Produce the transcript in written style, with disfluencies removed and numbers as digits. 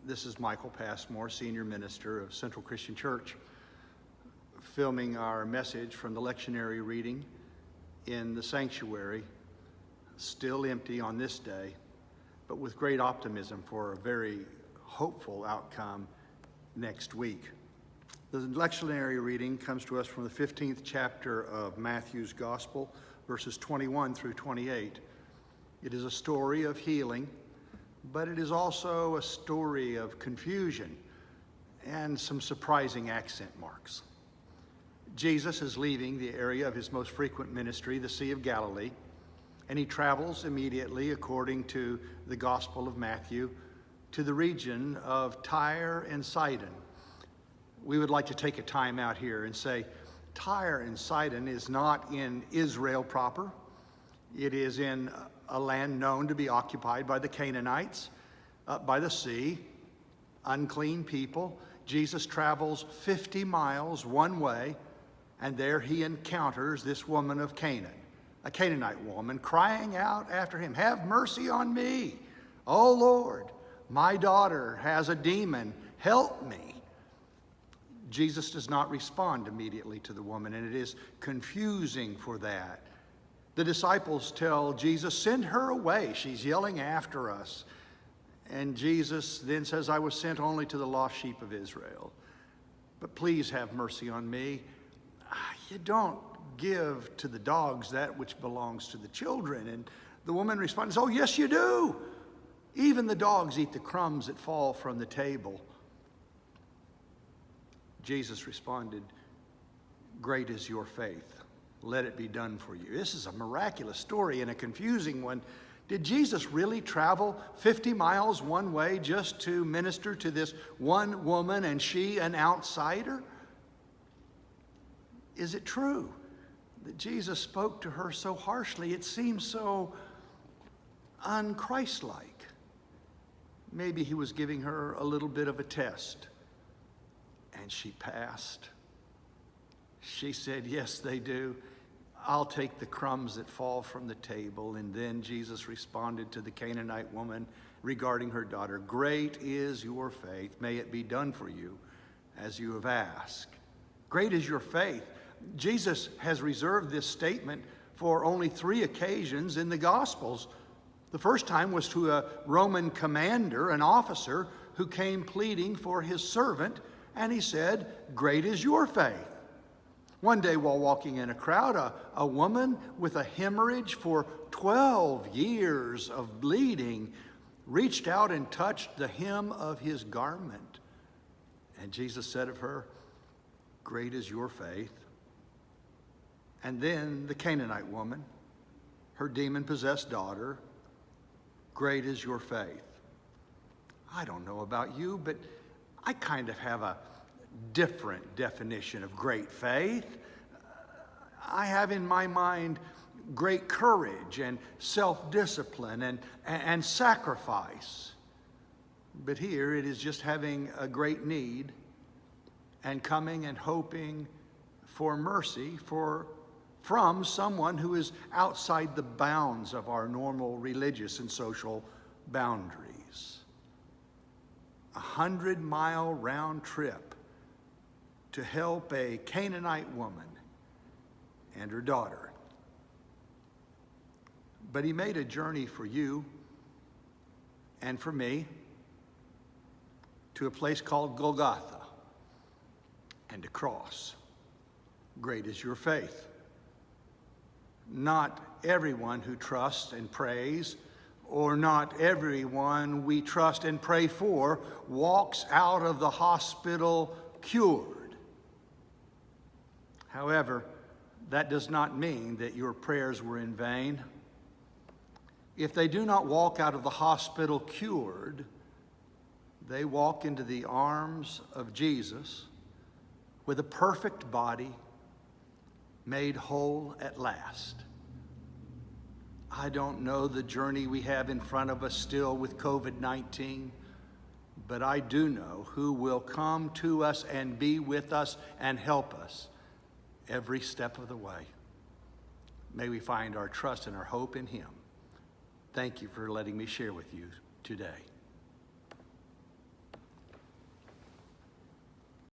This is Michael Passmore, Senior Minister of Central Christian Church, filming our message from the lectionary reading in the sanctuary, still empty on this day, but with great optimism for a very hopeful outcome next week. The lectionary reading comes to us from the 15th chapter of Matthew's Gospel, verses 21 through 28. It is a story of healing, but it is also a story of confusion and some surprising accent marks. Jesus is leaving the area of his most frequent ministry, the Sea of Galilee, and he travels immediately, according to the Gospel of Matthew, to the region of Tyre and Sidon. We would like to take a time out here and say, Tyre and Sidon is not in Israel proper. It is in a land known to be occupied by the Canaanites, up by the sea, unclean people. Jesus travels 50 miles one way, and there he encounters this woman of Canaan, a Canaanite woman, crying out after him, "Have mercy on me, O Lord, my daughter has a demon, help me." Jesus does not respond immediately to the woman, and it is confusing for that. The disciples tell Jesus, "Send her away, she's yelling after us." And Jesus then says, "I was sent only to the lost sheep of Israel. But please have mercy on me." You don't give to the dogs that which belongs to the children. And the woman responds, "Oh, yes, you do. Even the dogs eat the crumbs that fall from the table." Jesus responded, "Great is your faith. Let it be done for you." This is a miraculous story and a confusing one. Did Jesus really travel 50 miles one way just to minister to this one woman, and she an outsider? Is it true that Jesus spoke to her so harshly? It seems so un-Christ-like. Maybe he was giving her a little bit of a test, and she passed. She said, "Yes, they do. I'll take the crumbs that fall from the table." And then Jesus responded to the Canaanite woman regarding her daughter, "Great is your faith. May it be done for you as you have asked." Great is your faith. Jesus has reserved this statement for only 3 occasions in the Gospels. The first time was to a Roman commander, an officer, who came pleading for his servant, and he said, "Great is your faith." One day while walking in a crowd, a woman with a hemorrhage for 12 years of bleeding reached out and touched the hem of his garment. And Jesus said of her, "Great is your faith." And then the Canaanite woman, her demon-possessed daughter, "Great is your faith." I don't know about you, but I kind of have a different definition of great faith. I have in my mind great courage and self-discipline and sacrifice. But here it is just having a great need and coming and hoping for mercy from someone who is outside the bounds of our normal religious and social boundaries. 100-mile round trip to help a Canaanite woman and her daughter. But he made a journey for you and for me to a place called Golgotha and a cross. Great is your faith. Not everyone who trusts and prays, or not everyone we trust and pray for, walks out of the hospital cured. However, that does not mean that your prayers were in vain. If they do not walk out of the hospital cured, they walk into the arms of Jesus with a perfect body made whole at last. I don't know the journey we have in front of us still with COVID-19, but I do know who will come to us and be with us and help us every step of the way. May we find our trust and our hope in him. Thank you for letting me share with you today.